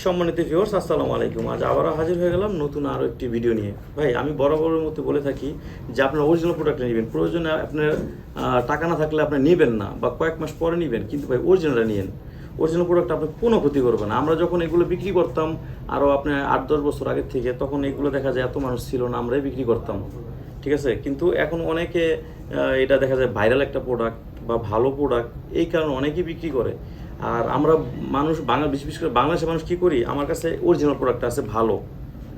সম্মানিত ভিউয়ার্স, আসসালামু আলাইকুম। আজ আবারও হাজির হয়ে গেলাম নতুন আরও একটি ভিডিও নিয়ে। ভাই, আমি বরাবরের মতো বলে থাকি যে আপনার অরিজিনাল প্রোডাক্টটা নেবেন। প্রয়োজনে আপনার টাকা না থাকলে আপনি নেবেন না, বা কয়েক মাস পরে নেবেন, কিন্তু ভাই অরিজিনালটা নিয়েন। অরিজিনাল প্রোডাক্ট আপনার কোনো ক্ষতি করবে না। আমরা যখন এগুলো বিক্রি করতাম আরও আপনার 8-10 বছর আগের থেকে, তখন এগুলো দেখা যায় এত মানুষ ছিল না, আমরাই বিক্রি করতাম, ঠিক আছে। কিন্তু এখন অনেকে এটা দেখা যায় ভাইরাল একটা প্রোডাক্ট বা ভালো প্রোডাক্ট, এই কারণে অনেকেই বিক্রি করে। আর আমরা মানুষ বিশেষ করে বাংলাদেশের মানুষ কী করি, আমার কাছে অরিজিনাল প্রোডাক্ট আছে ভালো,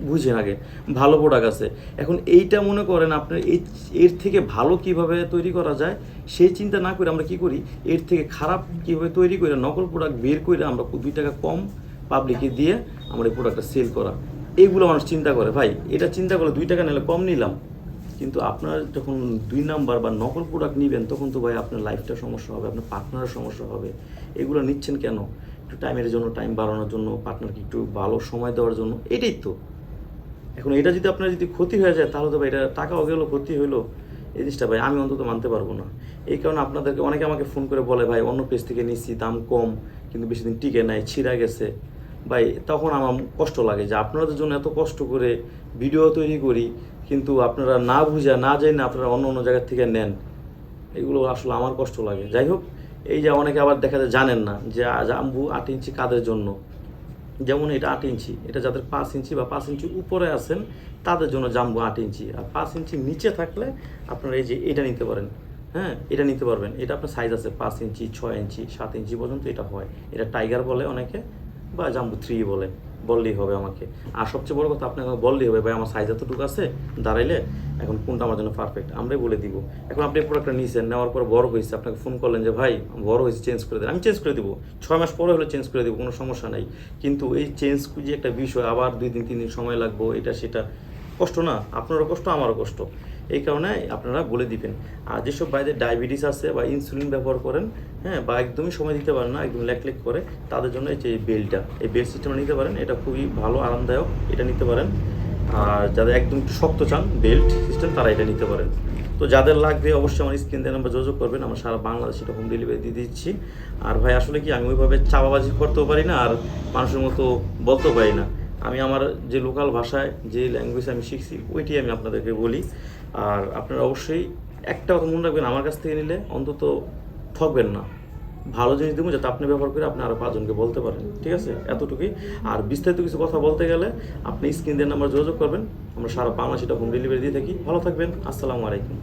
বুঝেন আগে ভালো প্রোডাক্ট আছে, এখন এইটা মনে করেন আপনার এর থেকে ভালো কিভাবে তৈরি করা যায় সেই চিন্তা না করে আমরা কি করি, এর থেকে খারাপ কীভাবে তৈরি করে নকল প্রোডাক্ট বের করে আমরা 2 টাকা কম পাবলিকে দিয়ে আমরা এই প্রোডাক্টটা সেল করা, এইগুলো মানুষ চিন্তা করে। ভাই, এটা চিন্তা করলে 2 টাকা নিলে কম নিলাম, কিন্তু আপনার যখন 2 নাম্বার বা নকল প্রোডাক্ট নেবেন, তখন তো ভাই আপনার লাইফটা সমস্যা হবে, আপনার পার্টনারের সমস্যা হবে। এগুলো নিচ্ছেন কেন? একটু টাইমের জন্য, টাইম বাড়ানোর জন্য, পার্টনারকে একটু ভালো সময় দেওয়ার জন্য, এটাই তো। এখন এটা যদি আপনার যদি ক্ষতি হয়ে যায়, তাহলে তো ভাই এটা টাকাও গেলো, ক্ষতি হইলো, এই জিনিসটা ভাই আমি অন্তত মানতে পারবো না। এই কারণে আপনাদেরকে অনেকে আমাকে ফোন করে বলে, ভাই অন্য পেজ থেকে নিচ্ছি, দাম কম, কিন্তু বেশি দিন টিকে নাই, ছিঁড়া গেছে। ভাই তখন আমার কষ্ট লাগে যে আপনাদের জন্য এত কষ্ট করে ভিডিও তৈরি করি, কিন্তু আপনারা না বুঝা না যাই না আপনারা অন্য অন্য জায়গার থেকে নেন, এগুলো আসলে আমার কষ্ট লাগে। যাই হোক, এই যে অনেকে আবার দেখা যায় জানেন না যে জাম্বু 8 ইঞ্চি কাদের জন্য। যেমন এটা 8 ইঞ্চি, এটা যাদের 5 ইঞ্চি বা 5 ইঞ্চি উপরে আছেন তাদের জন্য জাম্বু 8 ইঞ্চি। আর 5 ইঞ্চি নিচে থাকলে আপনারা এই যে এটা নিতে পারেন, হ্যাঁ এটা নিতে পারবেন। এটা আপনার সাইজ আছে 5 ইঞ্চি, 6 ইঞ্চি, 7 ইঞ্চি পর্যন্ত এটা হয়। এটা টাইগার বলে অনেকে, বা জাম্বু 3 বলে, বললেই হবে আমাকে। আর সবচেয়ে বড় কথা, আপনাকে বললেই হবে ভাই আমার সাইজ এতটুকু আছে, দাঁড়াইলে এখন কোনটা আমার জন্য পারফেক্ট, আমরাই বলে দিব। এখন আপনি প্রোডাক্টটা নিয়েছেন, নেওয়ার পর বড় হয়েছে, আপনাকে ফোন করলেন যে ভাই বড় হয়েছে, চেঞ্জ করে দেন, আমি চেঞ্জ করে দেবো, 6 মাস পরে হলে চেঞ্জ করে দেবো, কোনো সমস্যা নাই। কিন্তু এই চেঞ্জ যে একটা বিষয়, আবার 2 দিন 3 দিন সময় লাগবো, এটা সেটা কষ্ট না? আপনারও কষ্ট, আমারও কষ্ট। এই কারণে আপনারা বলে দিবেন। আর যেসব ভাইদের ডায়াবেটিস আছে বা ইনসুলিন ব্যবহার করেন, হ্যাঁ, বা একদমই সময় দিতে পারেন না, একদম লেক করে, তাদের জন্য এই যে বেল্টটা, এই বেল্ট সিস্টেমটা নিতে পারেন। এটা খুবই ভালো, আরামদায়ক, এটা নিতে পারেন। আর যাদের একদম একটু শক্ত চান বেল্ট সিস্টেম, তারা এটা নিতে পারেন। তো যাদের লাগবে অবশ্যই আমার স্ক্রিন দিয়ে নাম্বার যোগাযোগ করবেন, আমরা সারা বাংলাদেশে এটা হোম ডেলিভারি দিয়ে দিচ্ছি। আর ভাই আসলে কি, আমি ওইভাবে চাপাবাজি করতেও পারি না, আর মানুষের মতো বলতেও পারি না। আমি আমার যে লোকাল ভাষায় যে ল্যাঙ্গুয়েজ আমি শিখছি, ওইটাই আমি আপনাদেরকে বলি। আর আপনারা অবশ্যই একটা কথা মনে রাখবেন, আমার কাছ থেকে নিলে অন্তত ঠকবেন না। ভালো জিনিস দেবো যাতে আপনি ব্যবহার করে আপনি আরও 5 জনকে বলতে পারেন, ঠিক আছে? এতটুকুই। আর বিস্তারিত কিছু কথা বলতে গেলে আপনি স্ক্রিন দিয়ে নাম্বার যোগাযোগ করবেন, আমরা সারা বাংলাদেশে এটা হোম ডেলিভারি দিয়ে থাকি। ভালো থাকবেন, আসসালামু আলাইকুম।